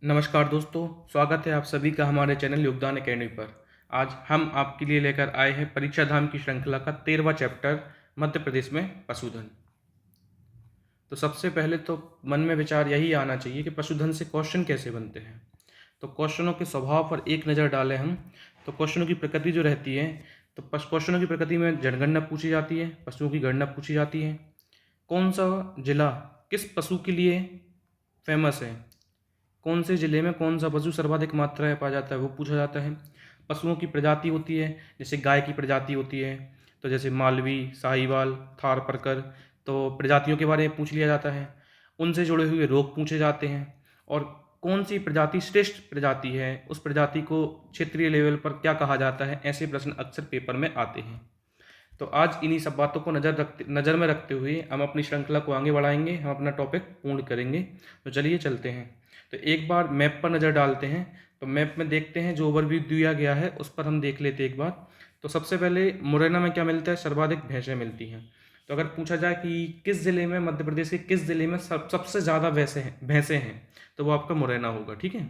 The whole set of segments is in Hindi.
नमस्कार दोस्तों, स्वागत है आप सभी का हमारे चैनल योगदान एकेडमी पर। आज हम आपके लिए लेकर आए हैं परीक्षा धाम की श्रृंखला का 13वां चैप्टर मध्य प्रदेश में पशुधन। तो सबसे पहले तो मन में विचार यही आना चाहिए कि पशुधन से क्वेश्चन कैसे बनते हैं। तो क्वेश्चनों के स्वभाव पर एक नज़र डालें हम। तो क्वेश्चनों की प्रकृति जो रहती है, तो क्वेश्चनों की प्रकृति में जनगणना पूछी जाती है, पशुओं की गणना पूछी जाती है, कौन सा जिला किस पशु के लिए फेमस है, कौन से ज़िले में कौन सा पशु सर्वाधिक मात्रा में पाया जाता है वो पूछा जाता है। पशुओं की प्रजाति होती है, जैसे गाय की प्रजाति होती है, तो जैसे मालवी, साहिवाल, थारपारकर, तो प्रजातियों के बारे में पूछ लिया जाता है। उनसे जुड़े हुए रोग पूछे जाते हैं, और कौन सी प्रजाति श्रेष्ठ प्रजाति है, उस प्रजाति को क्षेत्रीय लेवल पर क्या कहा जाता है, ऐसे प्रश्न अक्सर पेपर में आते हैं। तो आज इन्हीं सब बातों को नज़र में रखते हुए हम अपनी श्रृंखला को आगे बढ़ाएंगे, हम अपना टॉपिक पूर्ण करेंगे। तो चलिए चलते हैं। तो एक बार मैप पर नज़र डालते हैं। तो मैप में देखते हैं, जो ओवरव्यू दिया गया है उस पर हम देख लेते हैं एक बार। तो सबसे पहले मुरैना में क्या मिलता है, सर्वाधिक भैंसें मिलती हैं। तो अगर पूछा जाए कि किस ज़िले में, मध्य प्रदेश के किस ज़िले में सबसे ज़्यादा भैंसें हैं, तो वो आपका मुरैना होगा। ठीक है।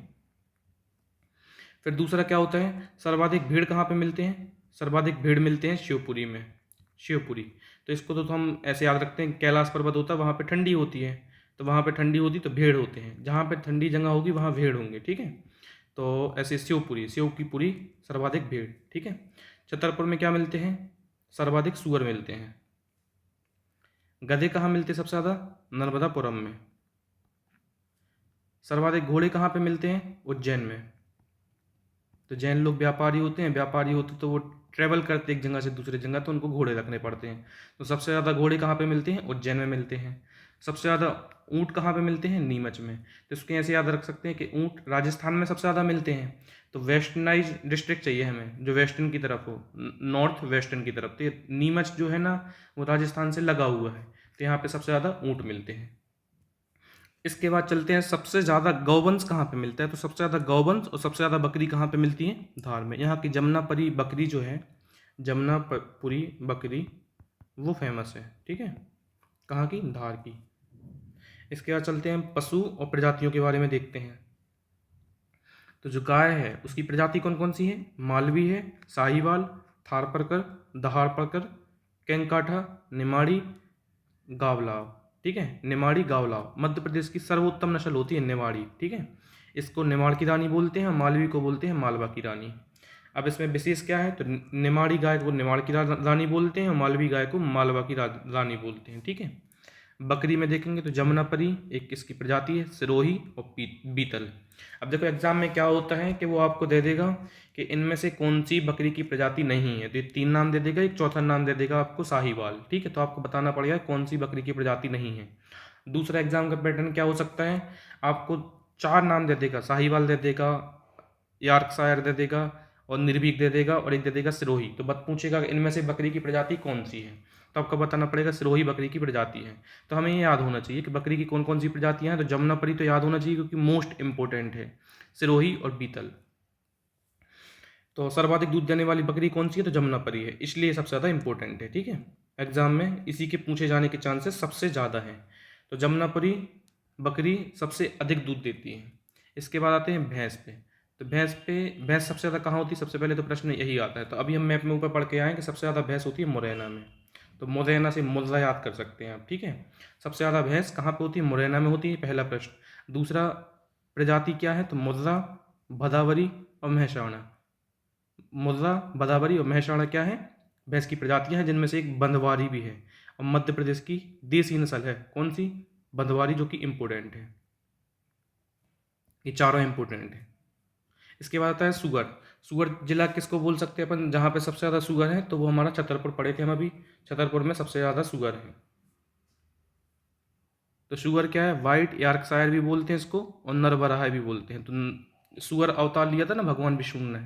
फिर दूसरा क्या होता है, सर्वाधिक भीड़ कहाँ पे मिलते हैं, सर्वाधिक भीड़ मिलते हैं शिवपुरी में। शिवपुरी, तो इसको तो हम ऐसे याद रखते हैं, कैलाश पर्वत होता है, वहाँ पे ठंडी होती है, तो वहाँ पे ठंडी होती तो भेड़ होते हैं, जहाँ पे ठंडी जगह होगी वहाँ भेड़ होंगे। ठीक है। तो ऐसे शिवपुरी, शिव की पुरी, सर्वाधिक भेड़। ठीक है। छतरपुर में क्या मिलते हैं, सर्वाधिक सुअर मिलते हैं। गधे कहाँ मिलते हैं सबसे ज़्यादा, नर्मदापुरम में। सर्वाधिक घोड़े कहाँ पे मिलते हैं, उज्जैन में। तो जैन लोग व्यापारी होते हैं, व्यापारी होते तो वो ट्रैवल करते एक जगह से दूसरी जगह, तो उनको घोड़े रखने पड़ते हैं। तो सबसे ज़्यादा घोड़े कहाँ पे मिलते हैं, उज्जैन में मिलते हैं। सबसे ज़्यादा ऊँट कहाँ पे मिलते हैं, नीमच में। तो इसको ऐसे याद रख सकते हैं कि ऊँट राजस्थान में सबसे ज़्यादा मिलते हैं। तो वेस्टर्नाइज डिस्ट्रिक्ट चाहिए हमें, जो वेस्टर्न की तरफ हो, नॉर्थ वेस्टर्न की तरफ। तो ये नीमच जो है ना, वो राजस्थान से लगा हुआ है, तो यहाँ पे सबसे ज़्यादा ऊँट मिलते हैं। इसके बाद चलते हैं, सबसे ज़्यादा गौवंश कहाँ पे मिलता है। तो सबसे ज़्यादा गौवंश और सबसे ज़्यादा बकरी कहाँ पे मिलती है, धार में। यहाँ की जमुनापरी बकरी जो है, जमुनापुरी बकरी, वो फेमस है। ठीक है, कहाँ की, धार की। इसके बाद चलते हैं, पशु और प्रजातियों के बारे में देखते हैं। तो जो गाय है उसकी प्रजाति कौन कौन सी है, मालवी है, साहिवाल, थारपारकर, दहाड़पारकर, कैंकाठा, निमाड़ी, गावलाव। ठीक है, निमाड़ी गावलाव मध्य प्रदेश की सर्वोत्तम नस्ल होती है निमाड़ी। ठीक है, इसको निमाड़ की रानी बोलते हैं, मालवी को बोलते हैं मालवा की रानी। अब इसमें विशेष क्या है, तो निमाड़ी गाय को निमाड़ की रानी बोलते हैं और मालवी गाय को मालवा की रानी बोलते हैं। ठीक है। बकरी में देखेंगे तो जमुनापरी एक इसकी प्रजाति है, सिरोही और बीतल। अब देखो एग्जाम में क्या होता है कि वो आपको दे देगा कि इनमें से कौन सी बकरी की प्रजाति नहीं है, तो ये 3 नाम दे देगा, एक चौथा नाम दे देगा आपको साहीवाल। ठीक है, तो आपको बताना पड़ेगा कौन सी बकरी की प्रजाति नहीं है। दूसरा एग्जाम का पैटर्न क्या हो सकता है, आपको 4 नाम दे देगा, साहीवाल दे देगा, यॉर्कशायर दे देगा, और निर्भीक दे देगा, और एक दे देगा सिरोही। तो बत पूछेगा इनमें से बकरी की प्रजाति कौन सी है, तो आपको बताना पड़ेगा सिरोही बकरी की प्रजाति है। तो हमें ये याद होना चाहिए कि बकरी की कौन कौन सी प्रजातियां हैं। तो जमुनापरी तो याद होना चाहिए क्योंकि मोस्ट इंपॉर्टेंट है, सिरोही और बीतल। तो सर्वाधिक दूध देने वाली बकरी कौन सी है, तो जमुनापरी है, इसलिए सबसे ज़्यादा इंपॉर्टेंट है। ठीक है, एग्जाम में इसी के पूछे जाने के चांसेस सबसे ज़्यादा हैं। तो जमुनापरी बकरी सबसे अधिक दूध देती है। इसके बाद आते हैं भैंस पे। तो भैंस सबसे ज़्यादा कहाँ होती है, सबसे पहले तो प्रश्न यही आता है। तो अभी हम मैप में ऊपर पढ़ के आए कि सबसे ज़्यादा भैंस होती है मुरैना में। तो मुरैना से मुर्रा याद कर सकते हैं आप। ठीक है, सबसे ज़्यादा भैंस कहाँ पे होती है, मुरैना में होती है, पहला प्रश्न। दूसरा प्रजाति क्या है, तो मुर्रा, भदावरी और महसाणा। मुर्रा, भदावरी और महसाणा क्या है, भैंस की प्रजातियां हैं, जिनमें से एक बंधवारी भी है। और मध्य प्रदेश की देसी नस्ल है कौन सी, बंधवारी, जो कि इम्पोर्टेंट है। ये चारों इम्पोर्टेंट है। इसके बाद आता है सुगर। सुगर जिला किसको बोल सकते हैं अपन, जहाँ पे सबसे ज़्यादा सुगर है, तो वो हमारा छतरपुर पढ़े थे हम अभी। छतरपुर में सबसे ज़्यादा सुगर है। तो शुगर क्या है, वाइट यॉर्कशायर भी बोलते हैं इसको, और नरबराहा भी बोलते हैं। तो शुगर अवतार लिया था ना भगवान विष्णु ने,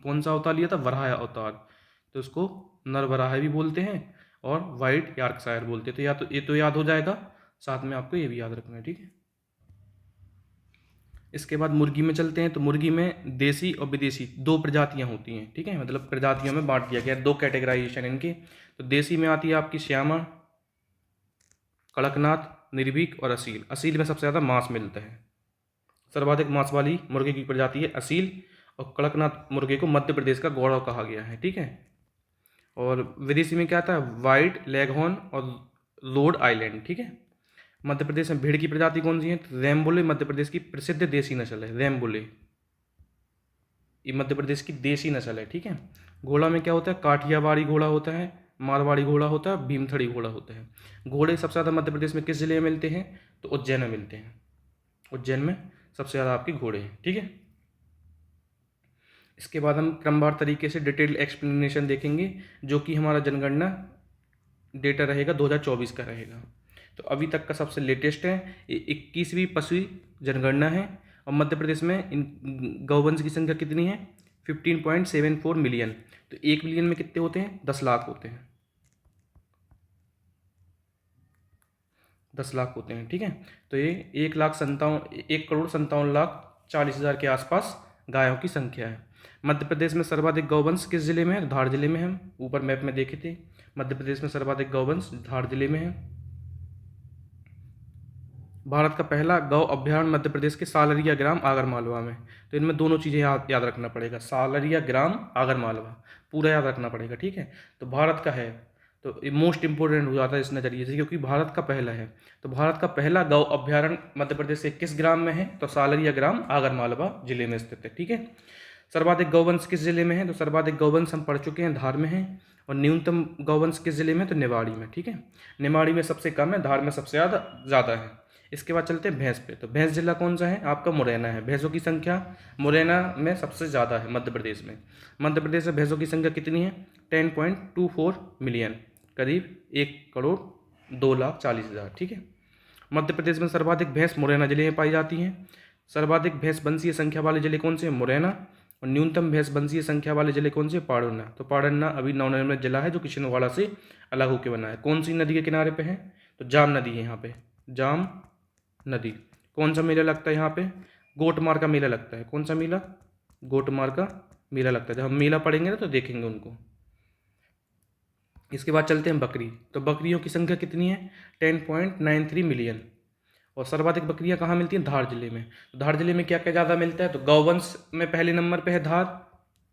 कौन सा अवतार लिया था, वराह अवतार। तो इसको नरबराहा भी बोलते हैं और वाइट यॉर्कशायर बोलते हैं। तो या तो ये तो याद हो जाएगा, साथ में आपको ये भी याद रखना है। ठीक है। इसके बाद मुर्गी में चलते हैं। तो मुर्गी में देसी और विदेशी दो प्रजातियां होती हैं। ठीक है, मतलब प्रजातियों में बांट दिया गया है, दो कैटेगराइजेशन इनके। तो देसी में आती है आपकी श्यामा, कड़कनाथ, निर्भीक और असील। असील में सबसे ज़्यादा मांस मिलता है। सर्वाधिक मांस वाली मुर्गे की प्रजाति है असील, और कड़कनाथ मुर्गे को मध्य प्रदेश का गौरव कहा गया है, ठीक है। और विदेशी में क्या आता है, वाइट लेगहॉर्न और रोड आइलैंड, ठीक है। मध्य प्रदेश में भेड़ की प्रजाति कौन सी है, तो रैमबुले मध्य प्रदेश की प्रसिद्ध देसी नस्ल है, रैमबुले ये मध्य प्रदेश की देसी नस्ल है, ठीक है। घोड़ा में क्या होता है, काठियावाड़ी घोड़ा होता है, मारवाड़ी घोड़ा होता है, भीमथड़ी घोड़ा होता है। घोड़े सबसे ज़्यादा मध्य प्रदेश में किस जिले में मिलते हैं, तो उज्जैन में मिलते हैं। उज्जैन में सबसे ज़्यादा आपके घोड़े हैं, ठीक है। इसके बाद हम क्रमवार तरीके से डिटेल एक्सप्लेनेशन देखेंगे, जो कि हमारा जनगणना डेटा रहेगा 2024 का रहेगा। तो अभी तक का सबसे लेटेस्ट है, ये 21वीं पशु जनगणना है। और मध्य प्रदेश में इन गौवंश की संख्या कितनी है, 15.74 मिलियन। तो 1 मिलियन में कितने होते हैं, 10 लाख होते हैं, 10 लाख होते हैं, ठीक है। तो ये 1,57,40,40,000 के आसपास गायों की संख्या है। मध्य प्रदेश में सर्वाधिक गौवंश किस जिले में है, धार जिले में है। हम ऊपर मैप में देखे थे, मध्य प्रदेश में सर्वाधिक गौवंश धार जिले में है। भारत का पहला गौ अभ्यारण्य मध्य प्रदेश के सालरिया ग्राम आगरमालवा में। तो इनमें दोनों चीज़ें याद रखना पड़ेगा, सालरिया ग्राम आगरमालवा पूरा याद रखना पड़ेगा, ठीक है। तो भारत का है, तो ये मोस्ट इंपॉर्टेंट हो जाता है इस नज़रिए से, क्योंकि भारत का पहला है। तो भारत का पहला गौ अभ्यारण्य मध्य प्रदेश के किस ग्राम में है, तो सालरिया ग्राम आगरमालवा जिले में स्थित है, ठीक है। सर्वाधिक गौवंश किस जिले में है, तो सर्वाधिक गौवंश हम पढ़ चुके हैं, धार में है। और न्यूनतम गौवंश किस जिले में, तो निवाड़ी में, ठीक है। निवाड़ी में सबसे कम है, धार में सबसे ज़्यादा है। इसके बाद चलते हैं भैंस पे। तो भैंस जिला कौन सा है, आपका मुरैना है। भैंसों की संख्या मुरैना में सबसे ज़्यादा है मध्य प्रदेश में। मध्य प्रदेश में भैंसों की संख्या कितनी है, 10.24 मिलियन, करीब 1,02,40,000, ठीक है। मध्य प्रदेश में सर्वाधिक भैंस मुरैना जिले में पाई जाती हैं। सर्वाधिक भैंस वंशीय संख्या वाले जिले कौन से हैं, मुरैना। और न्यूनतम भैंस वंशीय संख्या वाले जिले कौन से, पाड़न्ना। तो पाड़न्ना अभी नवनिर्मित जिला है, जो कि छिंदवाड़ा से अलग होकर बना है। कौन सी नदी के किनारे पे है, तो जाम नदी है यहाँ पे, जाम नदी। कौन सा मेला लगता है यहाँ पे, गोटमार का मेला लगता है। कौन सा मेला, गोटमार का मेला लगता है। जब हम मेला पढ़ेंगे ना तो देखेंगे उनको। इसके बाद चलते हैं बकरी। तो बकरियों की संख्या कितनी है, 10.93 मिलियन। और सर्वाधिक बकरियां कहाँ मिलती हैं, धार जिले में। तो धार जिले में क्या क्या ज़्यादा मिलता है, तो गौवंश में पहले नंबर पे है धार,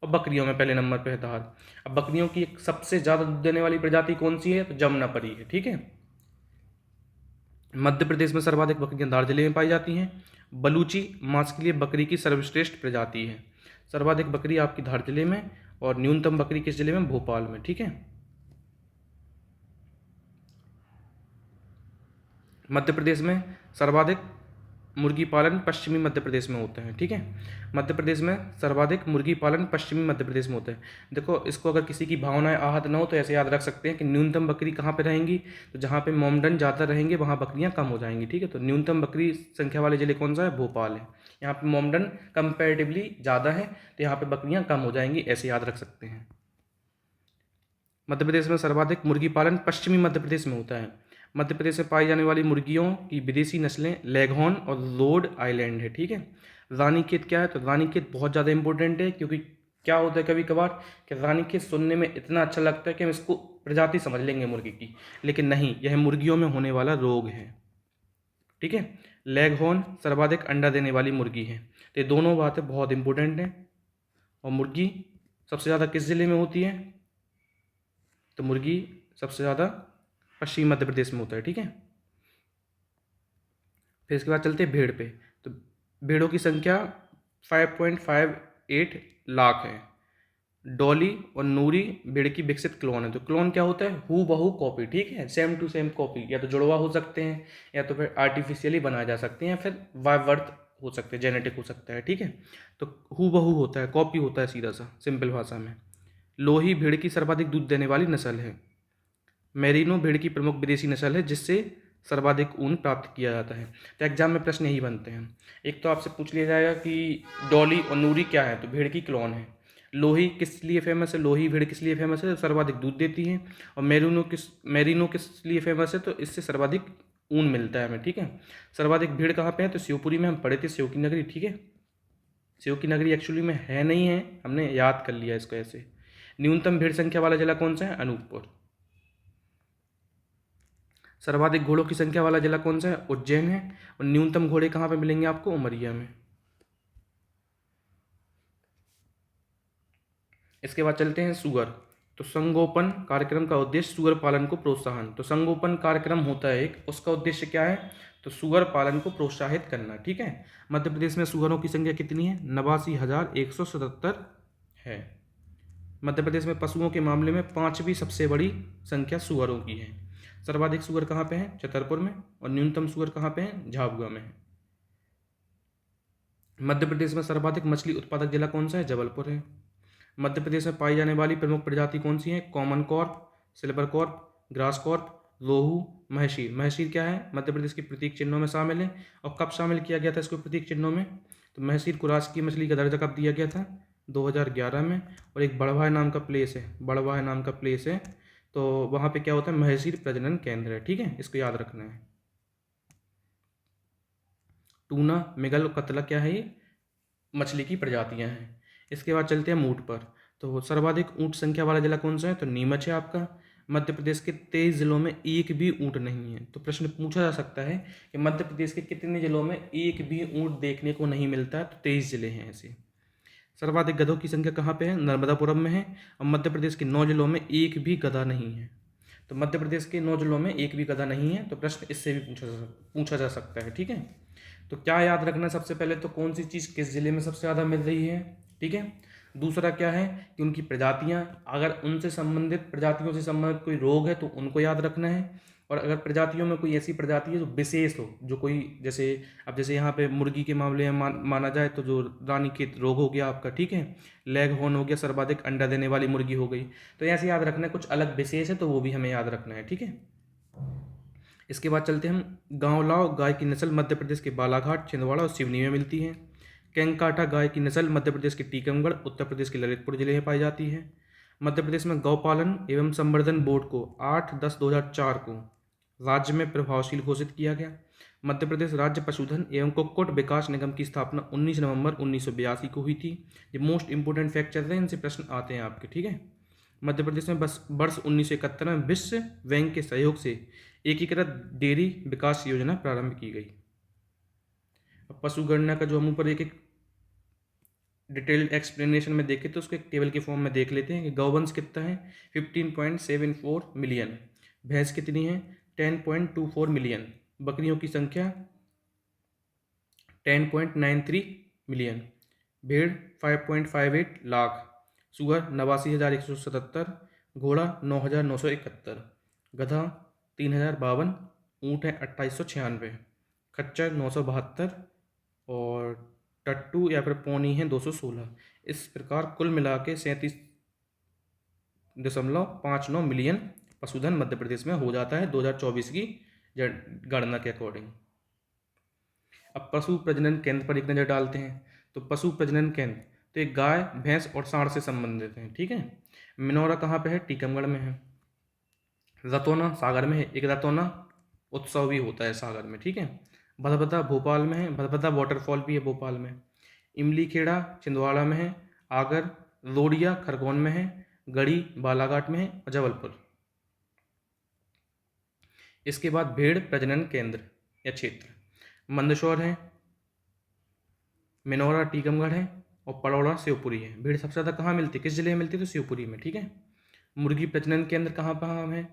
और बकरियों में पहले नंबर पे है धार। अब बकरियों की एक सबसे ज़्यादा दूध देने वाली प्रजाति कौन सी है, तो जमुनापरी है, ठीक है। मध्य प्रदेश में सर्वाधिक बकरियां धार जिले में पाई जाती हैं। बलूची मांस के लिए बकरी की सर्वश्रेष्ठ प्रजाति है। सर्वाधिक बकरी आपकी धार जिले में, और न्यूनतम बकरी किस जिले में, भोपाल में, ठीक है। मध्य प्रदेश में सर्वाधिक मुर्गी पालन पश्चिमी मध्य प्रदेश में होता है, ठीक है। मध्य प्रदेश में सर्वाधिक मुर्गी पालन पश्चिमी मध्य प्रदेश में होता है। देखो, इसको अगर किसी की भावनाएं आहत न हो तो ऐसे याद रख सकते हैं कि न्यूनतम बकरी कहाँ पे रहेंगी, तो जहाँ पे मोमडन ज़्यादा रहेंगे वहाँ बकरियाँ कम हो जाएंगी, ठीक है। तो न्यूनतम बकरी संख्या वाले जिले कौन सा है, भोपाल है। यहाँ पे मोमडन कंपेरेटिवली ज़्यादा है, तो यहाँ पर बकरियाँ कम हो जाएंगी, ऐसे याद रख सकते हैं। मध्य प्रदेश में सर्वाधिक मुर्गी पालन पश्चिमी मध्य प्रदेश में होता है। मध्य प्रदेश में पाई जाने वाली मुर्गियों की विदेशी नस्लें लेगहॉर्न और रोड आइलैंड है, ठीक है। रानीखेत क्या है, तो रानीखेत बहुत ज़्यादा इंपॉर्टेंट है, क्योंकि क्या होता है कभी कभार कि रानीखेत सुनने में इतना अच्छा लगता है कि हम इसको प्रजाति समझ लेंगे मुर्गी की, लेकिन नहीं, यह मुर्गियों में होने वाला रोग है, ठीक है। लेगहॉर्न सर्वाधिक अंडा देने वाली मुर्गी है। तो ये दोनों बातें बहुत इंपॉर्टेंट हैं। और मुर्गी सबसे ज़्यादा किस जिले में होती है, तो मुर्गी सबसे ज़्यादा पश्चिमी मध्य प्रदेश में होता है, ठीक है। फिर इसके बाद चलते हैं भेड़ पे। तो भेड़ों की संख्या 5.58 लाख है। डॉली और नूरी भेड़ की विकसित क्लोन है। तो क्लोन क्या होता है, हु बहू कॉपी, ठीक है, सेम टू सेम कॉपी। या तो जुड़वा हो सकते हैं, या तो फिर आर्टिफिशियली बनाए जा सकते हैं, या फिर वाइवर्थ हो सकते हैं, जेनेटिक हो सकता है, ठीक है। तो हु बहू होता है, कॉपी होता है, सीधा सा सिंपल भाषा में। लोही भेड़ की सर्वाधिक दूध देने वाली नस्ल है। मेरिनो भेड़ की प्रमुख विदेशी नस्ल है, जिससे सर्वाधिक ऊन प्राप्त किया जाता है। तो एग्जाम में प्रश्न यही बनते हैं। एक तो आपसे पूछ लिया जाएगा कि डॉली और नूरी क्या है, तो भेड़ की क्लोन है। लोही किस लिए फेमस है, लोही भेड़ किस लिए फेमस है, तो सर्वाधिक दूध देती है। और मेरिनो किस लिए फेमस है, तो इससे सर्वाधिक ऊन मिलता है हमें, ठीक है। सर्वाधिक भेड़ कहाँ पे है, तो शिवपुरी में हम पढ़े थे, शिव की नगरी, ठीक है। शिव की नगरी एक्चुअली में है नहीं है, हमने याद कर लिया इसको ऐसे। न्यूनतम भेड़ संख्या वाला जिला कौन सा है, अनूपपुर। सर्वाधिक घोड़ों की संख्या वाला जिला कौन सा है, उज्जैन है। और न्यूनतम घोड़े कहाँ पे मिलेंगे आपको, उमरिया में। इसके बाद चलते हैं सुगर। तो संगोपन कार्यक्रम का उद्देश्य सुगर पालन को प्रोत्साहन। तो संगोपन कार्यक्रम होता है एक, उसका उद्देश्य क्या है? तो सुगर पालन को प्रोत्साहित करना। ठीक है। मध्य प्रदेश में सुगरों की संख्या कितनी है? 89,177 है। मध्य प्रदेश में पशुओं के मामले में 5वीं सबसे बड़ी संख्या सुगरों की है। सर्वाधिक सुगर कहाँ पे है? छतरपुर में। और न्यूनतम सुगर कहाँ पे है? झाबुआ में है। मध्य प्रदेश में सर्वाधिक मछली उत्पादक जिला कौन सा है? जबलपुर है। मध्य प्रदेश में पाई जाने वाली प्रमुख प्रजाति कौन सी है? Common carp, silver carp, grass carp, रोहू, महसीर। महसीर क्या है? मध्य प्रदेश के प्रतीक चिन्हों में शामिल है। और कब शामिल किया गया था इसको प्रतीक चिन्हों में? तो महसीर को राष्ट्रीय मछली का दर्जा कब दिया गया था? 2011 में। और एक बड़वाह नाम का प्लेस है, बड़वाह नाम का प्लेस है, तो वहाँ पे क्या होता है? महसीर प्रजनन केंद्र है। ठीक है, इसको याद रखना है। टूना, मृगल और कतला क्या है? ये मछली की प्रजातियां हैं। इसके बाद चलते हैं ऊँट पर। तो सर्वाधिक ऊँट संख्या वाला जिला कौन सा है? तो नीमच है आपका। मध्य प्रदेश के 23 जिलों में एक भी ऊँट नहीं है। तो प्रश्न पूछा जा सकता है कि मध्य प्रदेश के कितने जिलों में एक भी ऊँट देखने को नहीं मिलता है? तो 23 जिले हैं ऐसे। सर्वाधिक गधों की संख्या कहाँ पे है? नर्मदापुरम में है। और मध्य प्रदेश के 9 जिलों में एक भी गधा नहीं है। तो मध्य प्रदेश के 9 जिलों में एक भी गधा नहीं है। तो प्रश्न इससे भी पूछा जा सकता है। ठीक है। तो क्या याद रखना? सबसे पहले तो कौन सी चीज़ किस जिले में सबसे ज़्यादा मिल रही है। ठीक है। दूसरा क्या है कि उनकी प्रजातियां, अगर उनसे संबंधित प्रजातियों से संबंधित कोई रोग है तो उनको याद रखना है। और अगर प्रजातियों में कोई ऐसी प्रजाति है जो विशेष हो, जो कोई जैसे अब जैसे यहाँ पे मुर्गी के मामले में माना जाए तो जो रानीखेत रोग हो गया आपका, ठीक है, लेग हॉर्न हो गया, सर्वाधिक अंडा देने वाली मुर्गी हो गई। तो ऐसे याद रखना है, कुछ अलग विशेष है तो वो भी हमें याद रखना है। ठीक है। इसके बाद चलते हैं हम, गांवलाव गाय की नस्ल मध्य प्रदेश के बालाघाट, छिंदवाड़ा और सिवनी में मिलती है। कैंकाटा गाय की नस्ल मध्य प्रदेश के टीकमगढ़, उत्तर प्रदेश के ललितपुर जिले में पाई जाती है। मध्य प्रदेश में गौपालन एवं संवर्धन बोर्ड को 8/10/2004 को राज्य में प्रभावशील घोषित किया गया। मध्य प्रदेश राज्य पशुधन एवं कुक्कुट विकास निगम की स्थापना 19 नवंबर 1982 को हुई थी। ये मोस्ट इंपोर्टेंट फैक्ट चल रहे हैं, इनसे प्रश्न आते हैं आपके। ठीक है। मध्य प्रदेश में बस वर्ष 1971 में विश्व बैंक के सहयोग से एकीकृत डेयरी विकास योजना प्रारंभ की गई। अब पशु गणना का जो हम ऊपर एक एक डिटेल्ड एक्सप्लेनेशन में देखें तो उसको एक टेबल के फॉर्म में देख लेते हैं कि गौवंश कितना है? 15.74 मिलियन। भैंस कितनी है? 10.24 मिलियन। बकरियों की संख्या 10.93 मिलियन। भेड़ 5.58 लाख। सुअर 89,177। घोड़ा 9,971। गधा 3,052। ऊँट है 2,896। खच्चर 972। और टट्टू या फिर पौनी है 216। इस प्रकार कुल मिला के 37.59 मिलियन पशुधन मध्य प्रदेश में हो जाता है 2024 की गणना के अकॉर्डिंग। अब पशु प्रजनन केंद्र पर एक नज़र डालते हैं। तो पशु प्रजनन केंद्र तो एक गाय, भैंस और सांड से संबंधित है। ठीक है। मिनौरा कहाँ पे है? टीकमगढ़ में है। रतौना सागर में है, एक रतौना उत्सव भी होता है सागर में। ठीक है। भदभदा भोपाल में है, भदभदा वाटरफॉल भी है भोपाल में। इमली खेड़ा छिंदवाड़ा में है। आगर लोडिया खरगोन में है। गढ़ी बालाघाट में है और जबलपुर। इसके बाद भेड़ प्रजनन केंद्र या क्षेत्र मंदसौर है, मिनौरा टीकमगढ़ है और पड़ौड़ा शिवपुरी है। भेड़ सबसे ज़्यादा कहाँ मिलती है, किस जिले में मिलती है? तो शिवपुरी में। ठीक है। मुर्गी प्रजनन केंद्र कहाँ कहाँ है?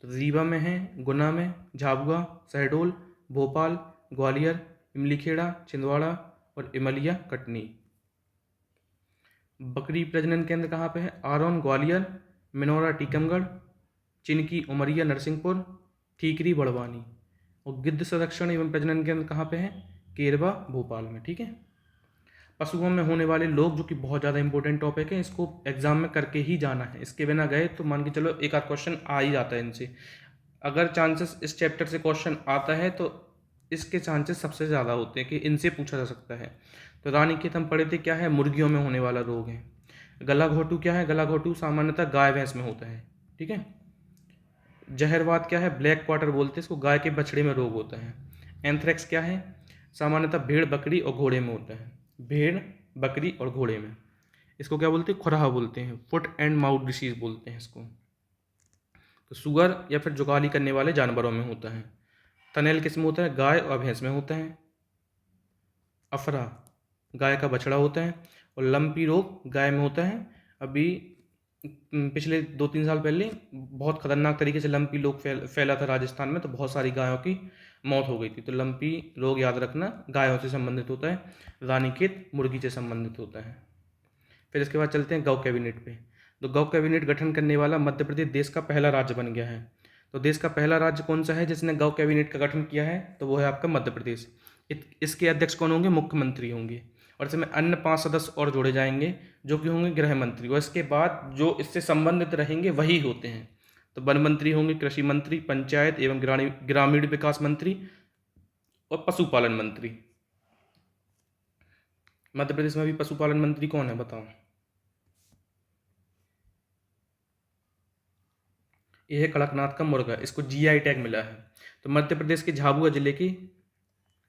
तो रीवा में है, गुना में, झाबुआ, शहडोल, भोपाल, ग्वालियर, इमलीखेड़ा छिंदवाड़ा और इमलिया कटनी। बकरी प्रजनन केंद्र कहाँ पे है? आरोन ग्वालियर, मिनौरा टीकमगढ़, चिनकी उमरिया नरसिंहपुर, ठीकरी बड़वानी। और गिद्ध संरक्षण एवं प्रजनन केंद्र कहाँ पे है? केरबा भोपाल में। ठीक है। पशुओं में होने वाले लोग, जो कि बहुत ज़्यादा इंपॉर्टेंट टॉपिक है, इसको एग्जाम में करके ही जाना है। इसके बिना गए तो मान के चलो एक आध क्वेश्चन आ ही जाता है इनसे। अगर चांसेस इस चैप्टर से क्वेश्चन आता है तो इसके चांसेस सबसे ज़्यादा होते हैं कि इनसे पूछा जा सकता है। तो रानीखेत हम पढ़े थे, क्या है? मुर्गियों में होने वाला रोग है। गला घोटू क्या है? गला घोटू सामान्यतः गाय भैंस में होता है। ठीक है। जहरवाद क्या है? ब्लैक क्वार्टर बोलते हैं इसको, गाय के बछड़े में रोग होता है। एंथ्रेक्स क्या है? सामान्यतः भेड़, बकरी और घोड़े में होता है। भेड़, बकरी और घोड़े में। इसको क्या बोलते हैं? खुरहा बोलते हैं, फुट एंड माउथ डिसीज बोलते हैं इसको। तो सुअर या फिर जुगाली करने वाले जानवरों में होता है। थनैल किस में होता है? गाय और भैंस में होता है। अफरा गाय का बछड़ा होता है। और लंपी रोग गाय में होता है। अभी पिछले 2-3 साल पहले बहुत खतरनाक तरीके से लंपी रोग फैला था राजस्थान में, तो बहुत सारी गायों की मौत हो गई थी। तो लंपी रोग याद रखना गायों से संबंधित होता है, रानीखेत मुर्गी से संबंधित होता है। फिर इसके बाद चलते हैं गौ कैबिनेट पे। तो गौ कैबिनेट गठन करने वाला मध्य प्रदेश देश का पहला राज्य बन गया है। तो देश का पहला राज्य कौन सा है जिसने गौ कैबिनेट का गठन किया है? तो वो है आपका मध्य प्रदेश। इसके अध्यक्ष कौन होंगे? मुख्यमंत्री होंगे। और इसमें अन्य 5 सदस्य और जोड़े जाएंगे जो कि होंगे गृह मंत्री, और इसके बाद जो इससे संबंधित रहेंगे वही होते हैं। तो वन मंत्री होंगे, कृषि मंत्री, पंचायत एवं ग्रामीण विकास मंत्री और पशुपालन मंत्री। मध्य प्रदेश में भी पशुपालन मंत्री कौन है बताओ? यह है कड़कनाथ का मुर्गा, इसको जीआई टैग मिला है। तो मध्य प्रदेश के झाबुआ जिले के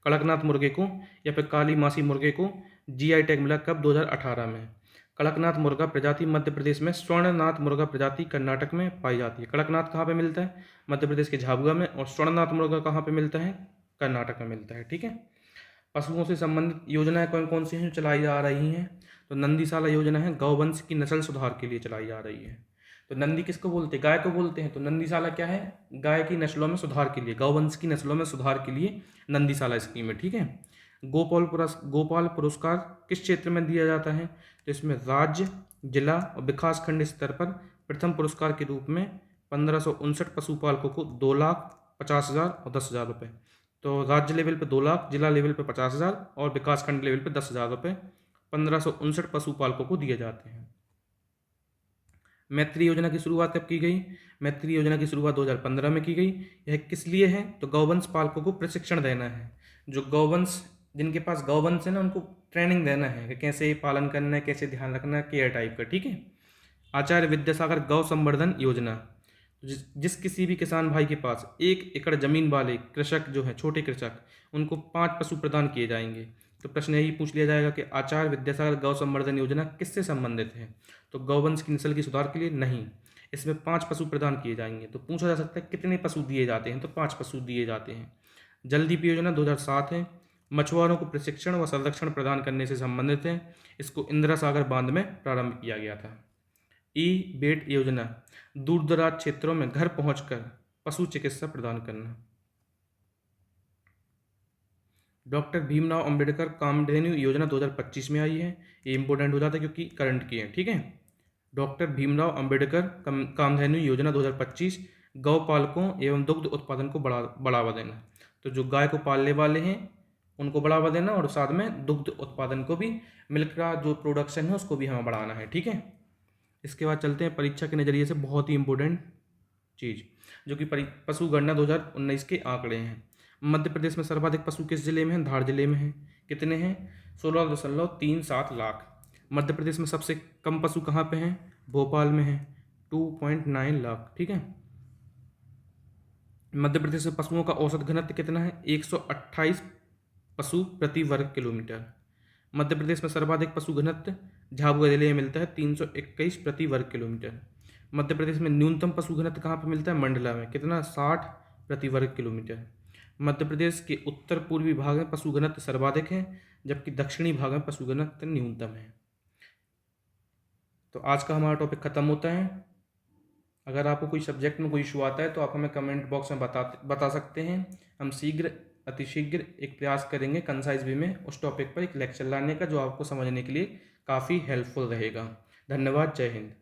कड़कनाथ मुर्गे को या फिर काली मासी मुर्गे को जीआई टैग मिला कब? 2018 में। कड़कनाथ मुर्गा प्रजाति मध्य प्रदेश में, स्वर्णनाथ मुर्गा प्रजाति कर्नाटक में पाई जाती है। कड़कनाथ कहाँ पे मिलता है? मध्य प्रदेश के झाबुआ में। और स्वर्णनाथ मुर्गा कहाँ पे मिलता है? कर्नाटक में मिलता है। ठीक है। पशुओं से संबंधित योजनाएं कौन कौन सी हैं जो चलाई जा रही हैं? तो नंदीशाला योजना है, गौवंश की नस्ल सुधार के लिए चलाई जा रही है। तो नंदी किसको बोलते हैं? गाय को बोलते हैं। तो नंदीशाला क्या है? गाय की नस्लों में सुधार के लिए, गौवंश की नस्लों में सुधार के लिए नंदीशाला स्कीम है। ठीक है। गोपाल पुरस्कार किस क्षेत्र में दिया जाता है? तो इसमें राज्य, जिला और विकास खंड स्तर पर प्रथम पुरस्कार के रूप में 1559 पशुपालकों को 2,50,000 और 10,000 रुपये। तो राज्य लेवल पे 2 लाख, जिला लेवल पे 50,000 और विकास खंड लेवल पे 10,000 रुपये 1559 पशुपालकों को दिए जाते हैं। मैत्री योजना की शुरुआत कब की गई? मैत्री योजना की शुरुआत 2015 में की गई। यह किस लिए है? तो गौवंश पालकों को प्रशिक्षण देना है। जो गौवंश, जिनके पास गौवंश है ना, उनको ट्रेनिंग देना है कि कैसे पालन करना है, कैसे ध्यान रखना है, केयर टाइप का। ठीक है। आचार्य विद्यासागर गौ संवर्धन योजना, जिस किसी भी किसान भाई के पास 1 एकड़ जमीन वाले कृषक जो है, छोटे कृषक, उनको 5 पशु प्रदान किए जाएंगे। तो प्रश्न यही पूछ लिया जाएगा कि आचार्य विद्यासागर गौ संवर्धन योजना किससे संबंधित है? तो गौवंश की नस्ल की सुधार के लिए नहीं, इसमें 5 पशु प्रदान किए जाएंगे। तो पूछा जा सकता है कितने पशु दिए जाते हैं? तो 5 पशु दिए जाते हैं। जलदीप योजना 2007 है, मछुआरों को प्रशिक्षण व संरक्षण प्रदान करने से संबंधित है। इसको इंदिरा सागर बांध में प्रारंभ किया गया था। ई बेट योजना, दूर दराज क्षेत्रों में घर पहुंचकर पशु चिकित्सा प्रदान करना। डॉक्टर भीमराव अंबेडकर कामधेनु योजना 2025 में आई है। ये इंपॉर्टेंट हो जाता है क्योंकि करंट की है। ठीक है। डॉक्टर भीमराव अंबेडकर कामधेनु योजना 2025 गौ पालकों एवं दुग्ध उत्पादन को बढ़ावा देना। तो जो गाय को पालने वाले हैं उनको बढ़ावा देना, और साथ में दुग्ध उत्पादन को भी, मिल्क का जो प्रोडक्शन है उसको भी हमें बढ़ाना है। ठीक है। इसके बाद चलते हैं परीक्षा के नज़रिए से बहुत ही इंपॉर्टेंट चीज़, जो कि पशु गणना 2019 के आंकड़े हैं। मध्य प्रदेश में सर्वाधिक पशु किस जिले में हैं? धार जिले में हैं। कितने हैं? 16.37 लाख। मध्य प्रदेश में सबसे कम पशु कहाँ पे हैं? भोपाल में हैं, 2.9 लाख। ठीक है। मध्य प्रदेश में पशुओं का औसत घनत्व कितना है? 128 पशु प्रति वर्ग किलोमीटर। मध्य प्रदेश में सर्वाधिक पशु घनत्व झाबुआ जिले में मिलता है, 321 प्रति वर्ग किलोमीटर। मध्य प्रदेश में न्यूनतम पशु घनत्व कहाँ पर मिलता है? मंडला में। कितना? 60 प्रति वर्ग किलोमीटर। मध्य प्रदेश के उत्तर पूर्वी भाग में पशु घनत्व सर्वाधिक है, जबकि दक्षिणी भाग में पशु घनत्व न्यूनतम है। तो आज का हमारा टॉपिक खत्म होता है। अगर आपको कोई सब्जेक्ट में कोई इशू आता है तो आप हमें कमेंट बॉक्स में बता सकते हैं। हम अतिशीघ्र एक प्रयास करेंगे कंसाइज वे में उस टॉपिक पर एक लेक्चर लाने का, जो आपको समझने के लिए काफ़ी हेल्पफुल रहेगा। धन्यवाद। जय हिंद।